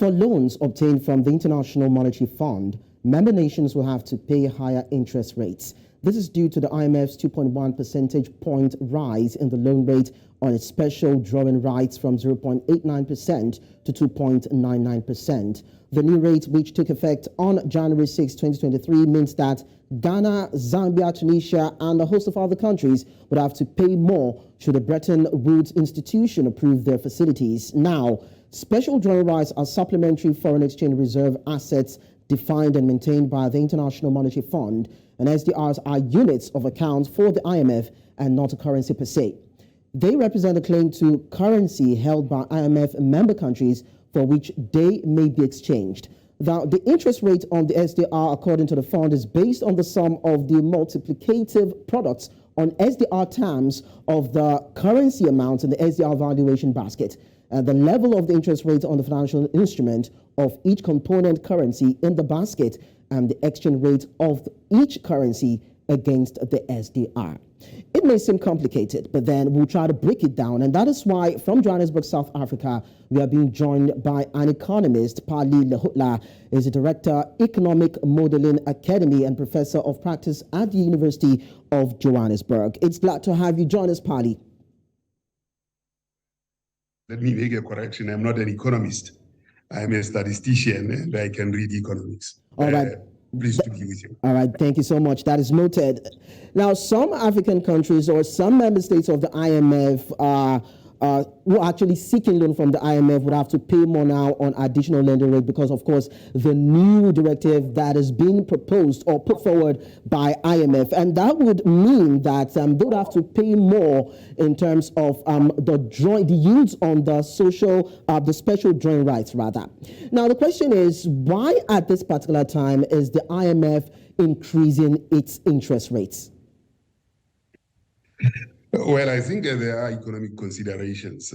For loans obtained from the International Monetary Fund, member nations will have to pay higher interest rates. This is due to the IMF's 2.1 percentage point rise in the loan rate on its special drawing rights from 0.89% to 2.99%. The new rate, which took effect on January 6, 2023, means that Ghana, Zambia, Tunisia, and a host of other countries would have to pay more should the Bretton Woods institution approve their facilities. Now, special drawing rights are supplementary foreign exchange reserve assets defined and maintained by the International Monetary Fund, and SDRs are units of account for the IMF and not a currency per se. They represent a claim to currency held by IMF member countries for which they may be exchanged. Now, the interest rate on the SDR, according to the fund, is based on the sum of the multiplicative products on SDR terms of the currency amounts in the SDR valuation basket. The level of the interest rate on the financial instrument of each component currency in the basket and the exchange rate of each currency against the SDR. It may seem complicated, but then we'll try to break it down. And that is why from Johannesburg, South Africa, we are being joined by an economist. Pali Lehohla is the Director, Economic Modeling Academy and Professor of Practice at the University of Johannesburg. It's glad to have you join us, Pali. Let me make a correction. I'm not an economist. I'm a statistician and I can read economics. All right. Pleased to be with you. All right, thank you so much. That is noted. Now, some African countries or some member states of the IMF who are actually seeking loan from the IMF would have to pay more now on additional lending rate because, of course, the new directive that is being proposed or put forward by IMF. And that would mean that they would have to pay more in terms of the yields on the special drawing rights, rather. Now, the question is, why at this particular time is the IMF increasing its interest rates? Well, I think there are economic considerations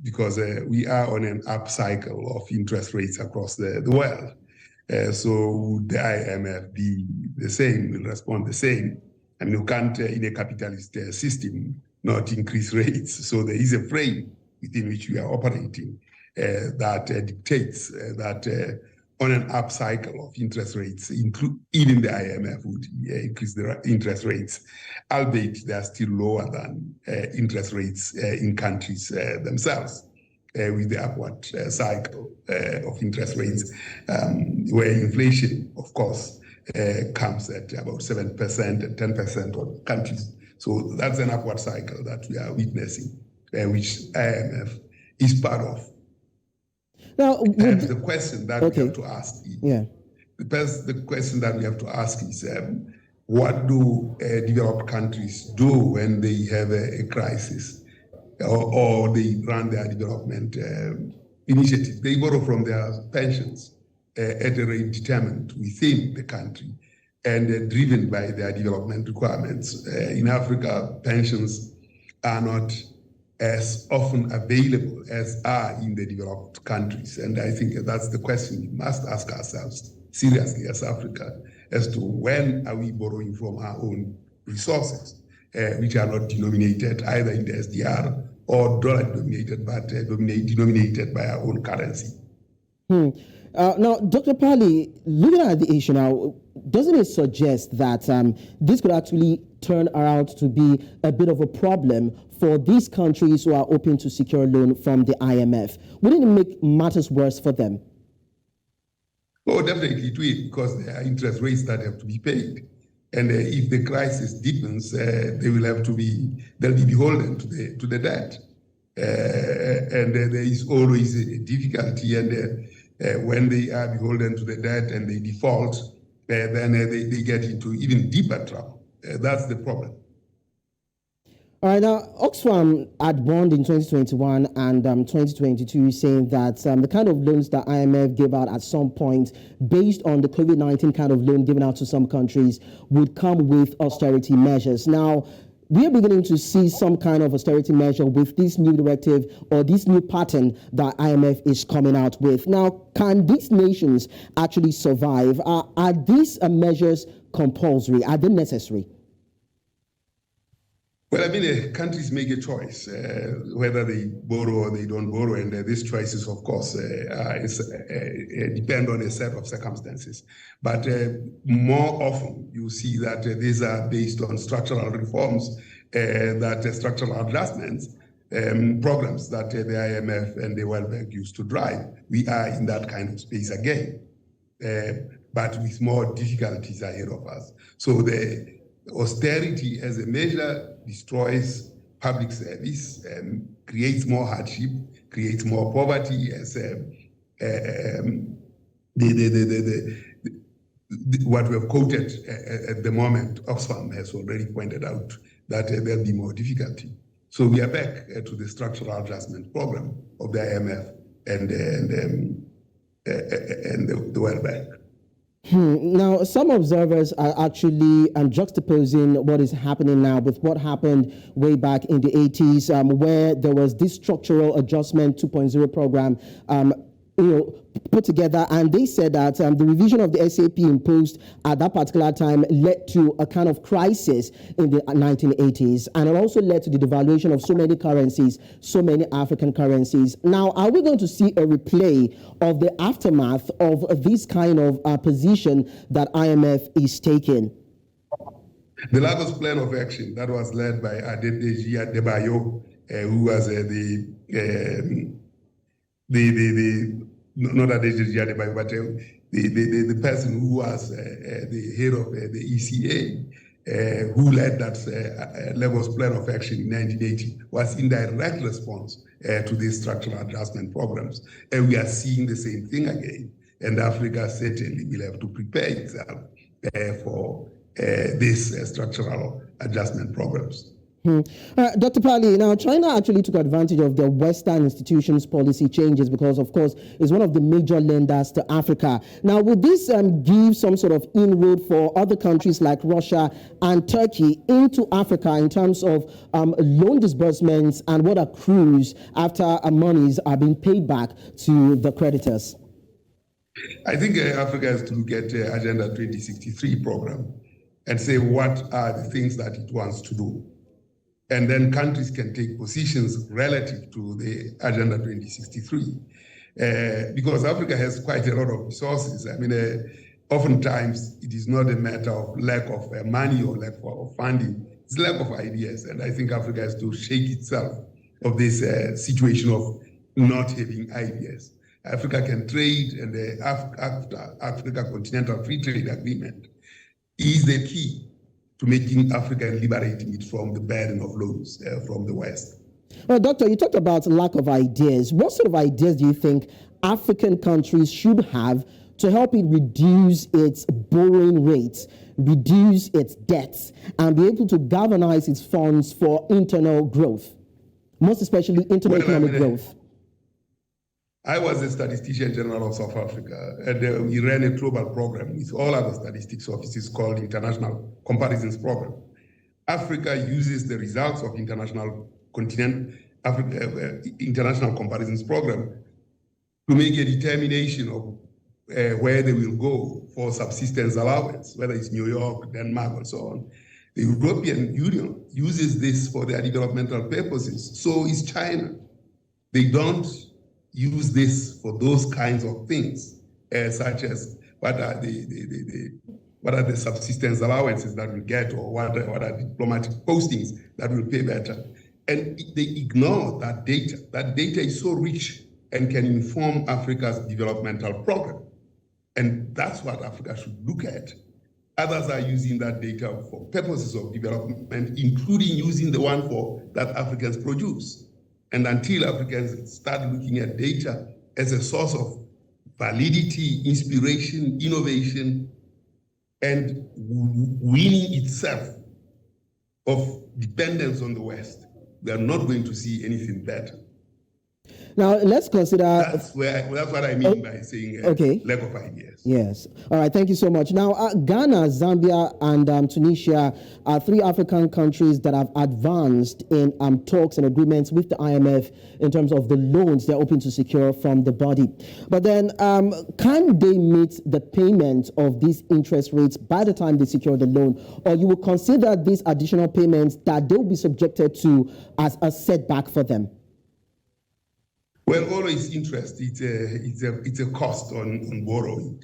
because we are on an up cycle of interest rates across the world. So would the IMF be the same, will respond the same? I mean, you can't, in a capitalist system, not increase rates. So there is a frame within which we are operating that dictates that on an up cycle of interest rates, even the IMF would increase the interest rates, albeit they are still lower than interest rates in countries themselves, with the upward cycle of interest rates, where inflation, of course, comes at about 7% and 10% of countries. So that's an upward cycle that we are witnessing, which IMF is part of. Now, and the question that we have to ask is, the question that we have to ask is, what do developed countries do when they have a crisis or they run their development initiatives? They borrow from their pensions at a rate determined within the country and driven by their development requirements. In Africa, pensions are not as often available as are in the developed countries. And I think that's the question we must ask ourselves seriously as Africa, as to when are we borrowing from our own resources, which are not denominated either in the SDR or dollar denominated, but denominated by our own currency. Now, Dr. Pali, looking at the issue now, doesn't it suggest that this could actually turn around to be a bit of a problem for these countries who are hoping to secure a loan from the IMF? Wouldn't it make matters worse for them? Oh, definitely it will, because there are interest rates that have to be paid. And if the crisis deepens, they'll be beholden to the debt. And there is always a difficulty. And when they are beholden to the debt and they default, then they get into even deeper trouble. That's the problem. All right, now, Oxfam had warned in 2021 and 2022 saying that the kind of loans that IMF gave out at some point, based on the COVID-19 kind of loan given out to some countries, would come with austerity measures. Now, we are beginning to see some kind of austerity measure with this new directive or this new pattern that IMF is coming out with. Now, can these nations actually survive? Are these measures compulsory? Are they necessary? Well, I mean, countries make a choice whether they borrow or they don't borrow, and these choices, of course, depend on a set of circumstances. But more often, you see that these are based on structural reforms, structural adjustments, programs that the IMF and the World Bank used to drive. We are in that kind of space again, but with more difficulties ahead of us. So the austerity as a measure destroys public service, creates more hardship, creates more poverty. As what we have quoted at the moment, Oxfam has already pointed out that there'll be more difficulty. So we are back to the structural adjustment program of the IMF and the World Bank. Now, some observers are actually juxtaposing what is happening now with what happened way back in the 80s, where there was this structural adjustment 2.0 program put together, and they said that the revision of the SAP imposed at that particular time led to a kind of crisis in the 1980s, and it also led to the devaluation of so many currencies, so many African currencies. Now, are we going to see a replay of the aftermath of this kind of position that IMF is taking? The Lagos Plan of Action that was led by Adeleru-Balogun, who was not Adeleru-Balogun, but the person who was the head of the ECA, who led that Lagos Plan of Action in 1980, was in direct response to these structural adjustment programs. And we are seeing the same thing again. And Africa certainly will have to prepare itself for these structural adjustment programs. Dr. Pali, now China actually took advantage of the Western institutions' policy changes because, of course, it's one of the major lenders to Africa. Now, would this give some sort of inroad for other countries like Russia and Turkey into Africa in terms of loan disbursements and what accrues after monies are being paid back to the creditors? I think Africa has to look at Agenda 2063 program and say what are the things that it wants to do. And then countries can take positions relative to the Agenda 2063. Because Africa has quite a lot of resources. I mean, oftentimes it is not a matter of lack of money or lack of funding. It's lack of ideas. And I think Africa has to shake itself of this situation of not having ideas. Africa can trade, and the Africa Continental Free Trade Agreement is the key to making Africa and liberating it from the burden of loans from the West. Well, Doctor, you talked about lack of ideas. What sort of ideas do you think African countries should have to help it reduce its borrowing rates, reduce its debts, and be able to galvanize its funds for internal growth, most especially internal economic growth? I was a statistician general of South Africa, and we ran a global program with all other statistics offices called International Comparisons Program. Africa uses the results of International Comparisons Program to make a determination of where they will go for subsistence allowance, whether it's New York, Denmark, and so on. The European Union uses this for their developmental purposes. So is China. They don't use this for those kinds of things, such as what are the subsistence allowances that we get, or what are diplomatic postings that will pay better. And they ignore that data. That data is so rich and can inform Africa's developmental program. And that's what Africa should look at. Others are using that data for purposes of development, including using the one that Africans produce. And until Africans start looking at data as a source of validity, inspiration, innovation, and weaning itself of dependence on the West, we are not going to see anything better. Now, let's consider... That's what I mean by saying lack of ideas. Yes. All right. Thank you so much. Now, Ghana, Zambia, and Tunisia are three African countries that have advanced in talks and agreements with the IMF in terms of the loans they're hoping to secure from the body. But then, can they meet the payment of these interest rates by the time they secure the loan? Or you will consider these additional payments that they'll be subjected to as a setback for them? Well, always interest, it's a cost on borrowing.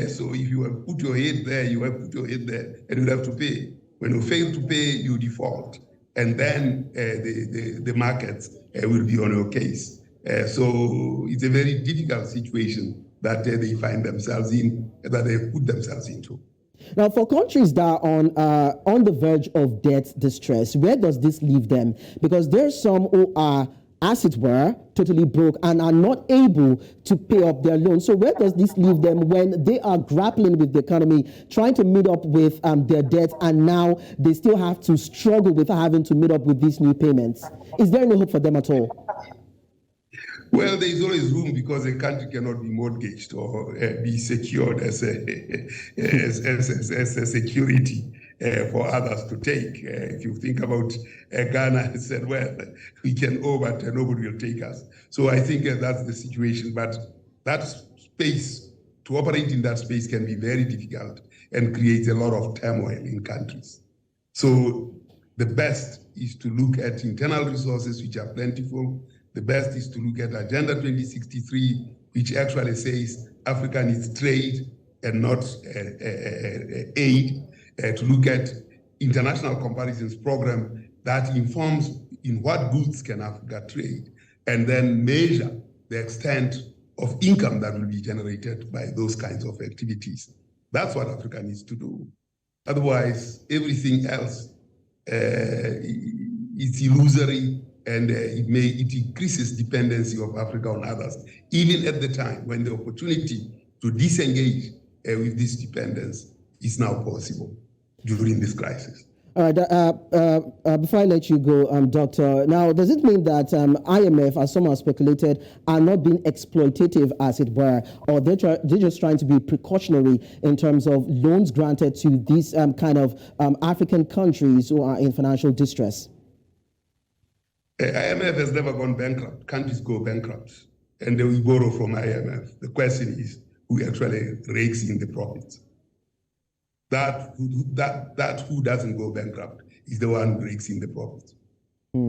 So if you have put your head there, you have put your head there, and you have to pay. When you fail to pay, you default. And then the markets will be on your case. So it's a very difficult situation that they find themselves in, that they put themselves into. Now, for countries that are on the verge of debt distress, where does this leave them? Because there's some who are, as it were, totally broke and are not able to pay up their loans. So where does this leave them when they are grappling with the economy, trying to meet up with their debt, and now they still have to struggle with having to meet up with these new payments? Is there any hope for them at all? Well, there is always room, because a country cannot be mortgaged or be secured as a security for others to take. If you think about Ghana, said, well, we can owe, but nobody will take us. So I think that's the situation. But that space, to operate in that space, can be very difficult and creates a lot of turmoil in countries. So the best is to look at internal resources, which are plentiful. The best is to look at Agenda 2063, which actually says Africa needs trade and not aid. To look at international comparisons program that informs in what goods can Africa trade, and then measure the extent of income that will be generated by those kinds of activities. That's what Africa needs to do. Otherwise, everything else is illusory, and it increases dependency of Africa on others, even at the time when the opportunity to disengage with this dependence is now possible during this crisis. All right. Before I let you go, Doctor, now, does it mean that IMF, as some have speculated, are not being exploitative, as it were, or they're just trying to be precautionary in terms of loans granted to these kind of African countries who are in financial distress? IMF has never gone bankrupt. Countries go bankrupt, and they will borrow from IMF. The question is who actually rakes in the profits. That who doesn't go bankrupt is the one who breaks in the profits.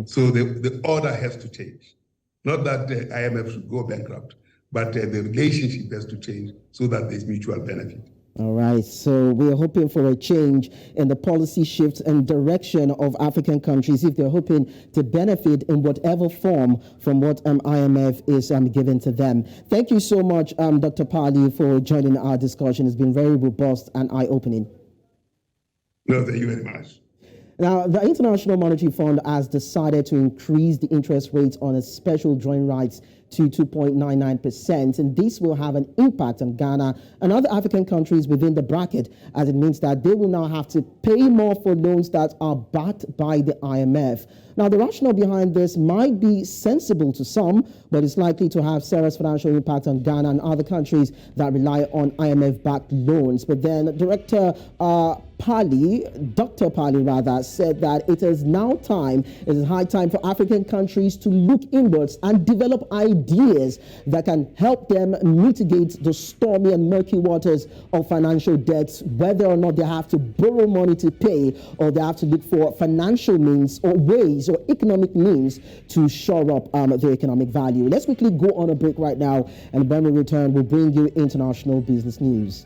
So the order has to change. Not that the IMF should go bankrupt, but the relationship has to change so that there's mutual benefit. All right, so we're hoping for a change in the policy shift and direction of African countries if they're hoping to benefit in whatever form from what IMF is giving to them. Thank you so much, Dr. Pali, for joining our discussion. It's been very robust and eye-opening. No, thank you very much. Now, the International Monetary Fund has decided to increase the interest rates on its special drawing rights to 2.99%, and this will have an impact on Ghana and other African countries within the bracket, as it means that they will now have to pay more for loans that are backed by the IMF. Now, the rationale behind this might be sensible to some, but it's likely to have serious financial impact on Ghana and other countries that rely on IMF-backed loans. But then Dr. Pali rather, said that it is high time for African countries to look inwards and develop ideas that can help them mitigate the stormy and murky waters of financial debts, whether or not they have to borrow money to pay, or they have to look for financial means or ways or economic means to shore up their economic value. Let's quickly go on a break right now, and when we return, we'll bring you international business news.